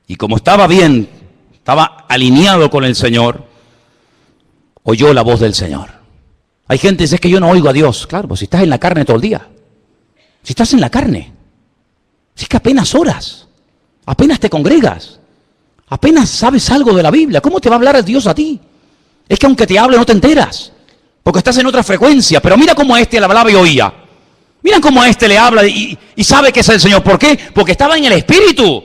Y como estaba bien, estaba alineado con el Señor, oyó la voz del Señor. Hay gente que dice, es que yo no oigo a Dios. Claro, pues si estás en la carne todo el día. Si estás en la carne. Si es que apenas oras, apenas te congregas, apenas sabes algo de la Biblia. ¿Cómo te va a hablar Dios a ti? Es que aunque te hable no te enteras, porque estás en otra frecuencia. Pero mira cómo a este le hablaba y oía. Mira cómo a este le habla y sabe que es el Señor. ¿Por qué? Porque estaba en el Espíritu.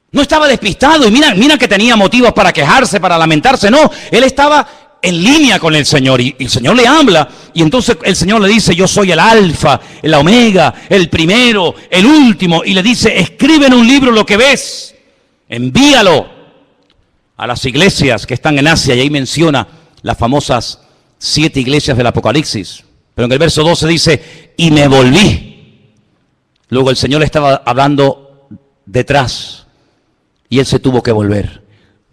No estaba despistado, y mira que tenía motivos para quejarse, para lamentarse. No, él estaba en línea con el Señor, y el Señor le habla, y entonces el Señor le dice, yo soy el alfa, el omega, el primero, el último, y le dice, escribe en un libro lo que ves, envíalo a las iglesias que están en Asia, y ahí menciona las famosas 7 iglesias del Apocalipsis. Pero en el verso 12 dice, y me volví. Luego el Señor estaba hablando detrás, y él se tuvo que volver.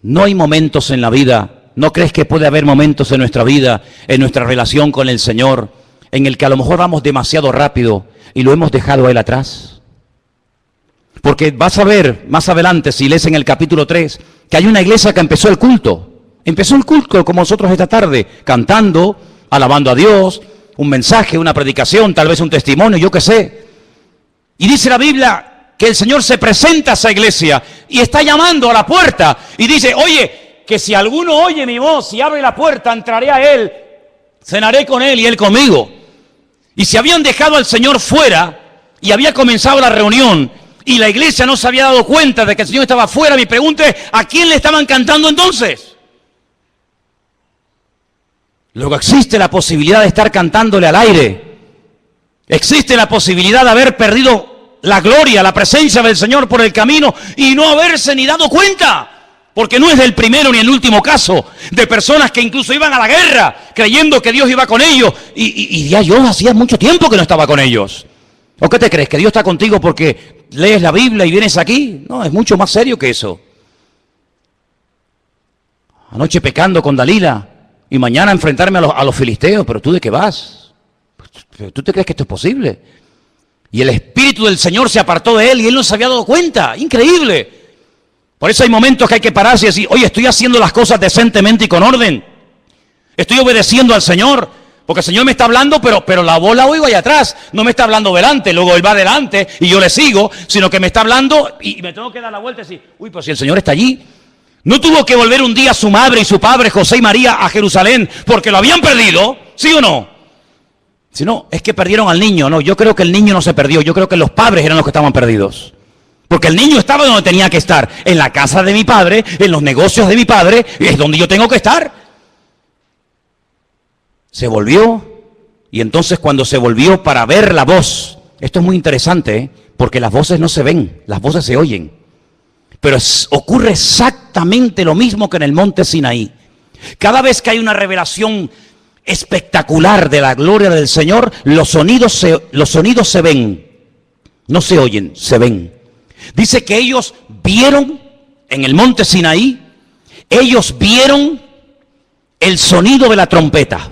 No hay momentos en la vida, ¿no crees que puede haber momentos en nuestra vida, en nuestra relación con el Señor, en el que a lo mejor vamos demasiado rápido y lo hemos dejado a Él atrás? Porque vas a ver más adelante, si lees en el capítulo 3, que hay una iglesia que empezó el culto. Empezó el culto como nosotros esta tarde, cantando, alabando a Dios, un mensaje, una predicación, tal vez un testimonio, yo qué sé. Y dice la Biblia que el Señor se presenta a esa iglesia y está llamando a la puerta y dice, oye, que si alguno oye mi voz y abre la puerta, entraré a él, cenaré con él y él conmigo. Y si habían dejado al Señor fuera y había comenzado la reunión y la iglesia no se había dado cuenta de que el Señor estaba fuera, mi pregunta es, ¿a quién le estaban cantando entonces? Luego existe la posibilidad de estar cantándole al aire. Existe la posibilidad de haber perdido la gloria, la presencia del Señor por el camino y no haberse ni dado cuenta. Porque no es el primero ni el último caso de personas que incluso iban a la guerra creyendo que Dios iba con ellos y ya yo hacía mucho tiempo que no estaba con ellos. ¿O qué te crees? ¿Que Dios está contigo porque lees la Biblia y vienes aquí? No, es mucho más serio que eso. Anoche pecando con Dalila y mañana enfrentarme a los filisteos. ¿Pero tú de qué vas? ¿Tú te crees que esto es posible? Y el Espíritu del Señor se apartó de él y él no se había dado cuenta. Increíble. Por eso hay momentos que hay que pararse y decir, oye, estoy haciendo las cosas decentemente y con orden. Estoy obedeciendo al Señor, porque el Señor me está hablando, pero la voz la oigo allá atrás. No me está hablando delante, luego Él va adelante y yo le sigo, sino que me está hablando y me tengo que dar la vuelta y decir, uy, pues si el Señor está allí. No tuvo que volver un día su madre y su padre, José y María, a Jerusalén, porque lo habían perdido, ¿sí o no? Si no, es que perdieron al niño. No, yo creo que el niño no se perdió, yo creo que los padres eran los que estaban perdidos. Porque el niño estaba donde tenía que estar, en la casa de mi padre, en los negocios de mi padre, es donde yo tengo que estar. Se volvió, y entonces cuando se volvió para ver la voz, esto es muy interesante, porque las voces no se ven, las voces se oyen. Pero ocurre exactamente lo mismo que en el monte Sinaí. Cada vez que hay una revelación espectacular de la gloria del Señor, los sonidos se ven, no se oyen, se ven. Dice que ellos vieron en el monte Sinaí, ellos vieron el sonido de la trompeta.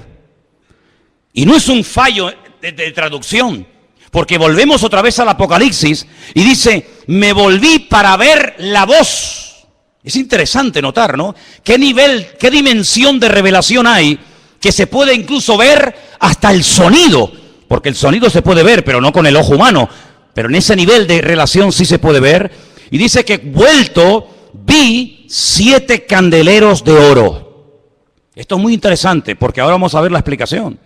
Y no es un fallo de traducción, porque volvemos otra vez al Apocalipsis y dice, me volví para ver la voz. Es interesante notar, ¿no? ¿Qué nivel, qué dimensión de revelación hay que se puede incluso ver hasta el sonido? Porque el sonido se puede ver, pero no con el ojo humano. Pero en ese nivel de relación sí se puede ver. Y dice que vuelto vi 7 candeleros de oro. Esto es muy interesante porque ahora vamos a ver la explicación.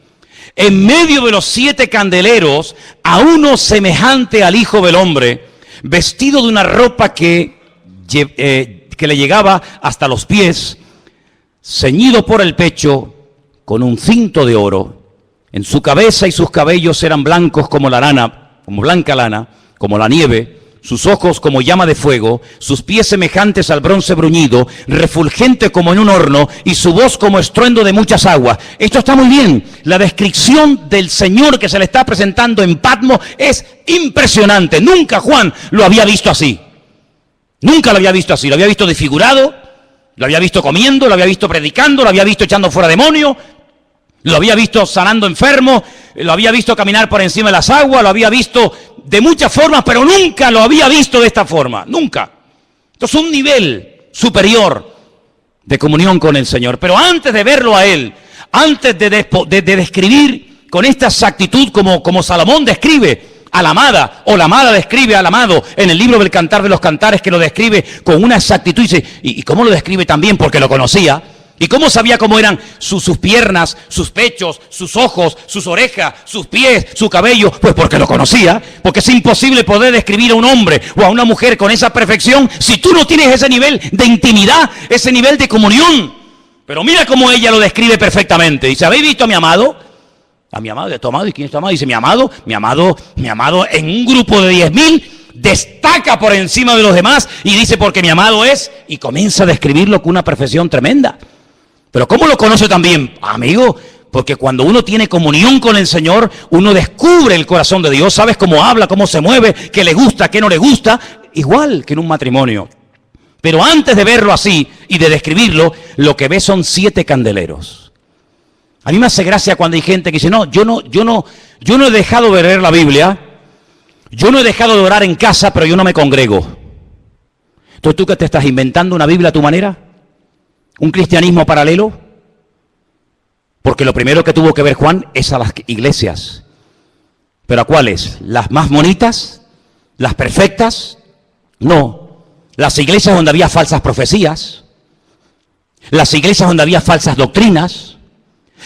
En medio de los 7 candeleros, a uno semejante al Hijo del Hombre, vestido de una ropa que le llegaba hasta los pies, ceñido por el pecho con un cinto de oro. En su cabeza y sus cabellos eran blancos como la lana, como blanca lana, como la nieve, sus ojos como llama de fuego, sus pies semejantes al bronce bruñido, refulgente como en un horno, y su voz como estruendo de muchas aguas. Esto está muy bien. La descripción del Señor que se le está presentando en Patmos es impresionante. Nunca Juan lo había visto así. Nunca lo había visto así. Lo había visto desfigurado, lo había visto comiendo, lo había visto predicando, lo había visto echando fuera demonios, lo había visto sanando enfermos, lo había visto caminar por encima de las aguas, lo había visto de muchas formas, pero nunca lo había visto de esta forma, nunca. Entonces un nivel superior de comunión con el Señor. Pero antes de verlo a Él, antes de describir con esta exactitud como Salomón describe a la amada, o la amada describe al amado en el libro del Cantar de los Cantares, que lo describe con una exactitud, y dice, ¿y cómo lo describe también? Porque lo conocía. ¿Y cómo sabía cómo eran sus piernas, sus pechos, sus ojos, sus orejas, sus pies, su cabello? Pues porque lo conocía. Porque es imposible poder describir a un hombre o a una mujer con esa perfección si tú no tienes ese nivel de intimidad, ese nivel de comunión. Pero mira cómo ella lo describe perfectamente. Dice, ¿habéis visto a mi amado? A mi amado, ¿de tu amado? ¿Y quién es tu amado? Dice, mi amado en un grupo de 10.000 destaca por encima de los demás y dice, porque mi amado es, y comienza a describirlo con una perfección tremenda. Pero ¿cómo lo conoce también? Amigo, porque cuando uno tiene comunión con el Señor, uno descubre el corazón de Dios, sabes cómo habla, cómo se mueve, qué le gusta, qué no le gusta, igual que en un matrimonio. Pero antes de verlo así y de describirlo, lo que ve son 7 candeleros. A mí me hace gracia cuando hay gente que dice, no, yo no he dejado de leer la Biblia, yo no he dejado de orar en casa, pero yo no me congrego. Entonces, ¿tú qué te estás inventando una Biblia a tu manera? ¿Un cristianismo paralelo? Porque lo primero que tuvo que ver Juan es a las iglesias. ¿Pero a cuáles? ¿Las más bonitas? ¿Las perfectas? No. Las iglesias donde había falsas profecías. Las iglesias donde había falsas doctrinas.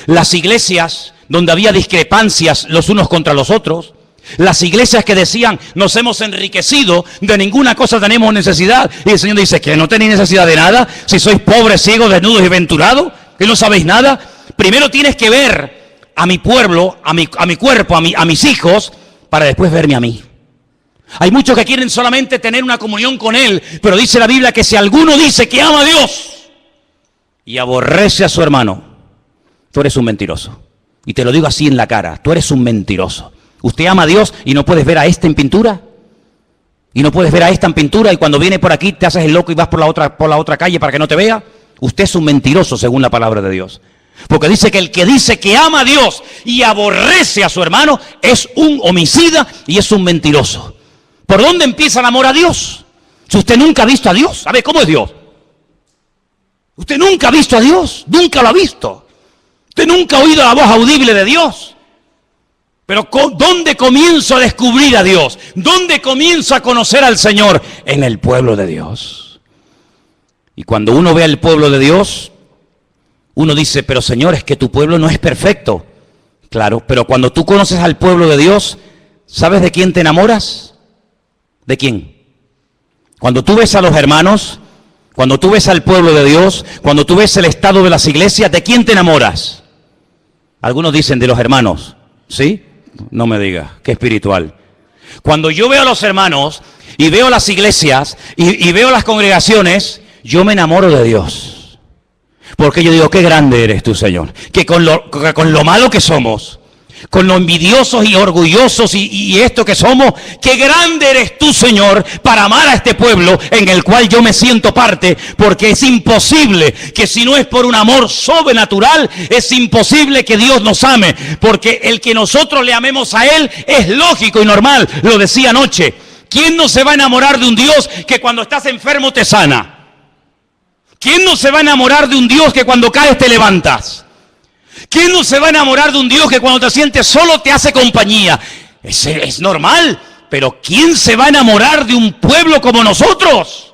Las iglesias donde había discrepancias los unos contra los otros. Las iglesias que decían, nos hemos enriquecido, de ninguna cosa tenemos necesidad. Y el Señor dice, ¿que no tenéis necesidad de nada? Si sois pobres, ciegos, desnudos y venturados, que no sabéis nada. Primero tienes que ver a mi pueblo, a mi cuerpo, a mis hijos, para después verme a mí. Hay muchos que quieren solamente tener una comunión con Él, pero dice la Biblia que si alguno dice que ama a Dios y aborrece a su hermano, tú eres un mentiroso. Y te lo digo así en la cara, tú eres un mentiroso. ¿Usted ama a Dios y no puedes ver a este en pintura? ¿Y no puedes ver a esta en pintura y cuando viene por aquí te haces el loco y vas por la otra calle para que no te vea? Usted es un mentiroso según la palabra de Dios. Porque dice que el que dice que ama a Dios y aborrece a su hermano es un homicida y es un mentiroso. ¿Por dónde empieza el amor a Dios? Si usted nunca ha visto a Dios, ¿sabe cómo es Dios? Usted nunca ha visto a Dios, nunca lo ha visto. Usted nunca ha oído la voz audible de Dios. Pero ¿dónde comienzo a descubrir a Dios? ¿Dónde comienzo a conocer al Señor? En el pueblo de Dios. Y cuando uno ve al pueblo de Dios, uno dice, pero Señor, es que tu pueblo no es perfecto. Claro, pero cuando tú conoces al pueblo de Dios, ¿sabes de quién te enamoras? ¿De quién? Cuando tú ves a los hermanos, cuando tú ves al pueblo de Dios, cuando tú ves el estado de las iglesias, ¿de quién te enamoras? Algunos dicen de los hermanos, ¿sí? No me digas, qué espiritual. Cuando yo veo a los hermanos y veo las iglesias y veo las congregaciones, yo me enamoro de Dios. Porque yo digo, qué grande eres tú, Señor. Que con lo malo que somos, con lo envidiosos y orgullosos y esto que somos, qué grande eres tú, Señor, para amar a este pueblo en el cual yo me siento parte, porque es imposible que si no es por un amor sobrenatural, es imposible que Dios nos ame, porque el que nosotros le amemos a Él es lógico y normal, lo decía anoche. ¿Quién no se va a enamorar de un Dios que cuando estás enfermo te sana? ¿Quién no se va a enamorar de un Dios que cuando caes te levantas? ¿Quién no se va a enamorar de un Dios que cuando te sientes solo te hace compañía? Es normal, pero ¿quién se va a enamorar de un pueblo como nosotros?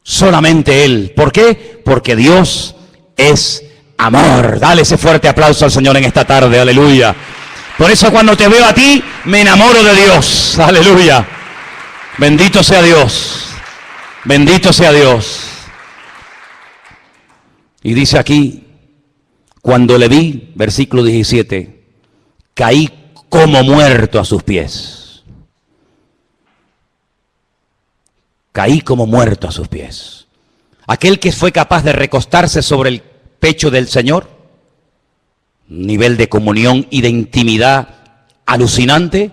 Solamente Él. ¿Por qué? Porque Dios es amor. Dale ese fuerte aplauso al Señor en esta tarde, aleluya. Por eso cuando te veo a ti, me enamoro de Dios, aleluya. Bendito sea Dios, bendito sea Dios. Y dice aquí, cuando le vi, versículo 17, caí como muerto a sus pies. Caí como muerto a sus pies. Aquel que fue capaz de recostarse sobre el pecho del Señor, nivel de comunión y de intimidad alucinante,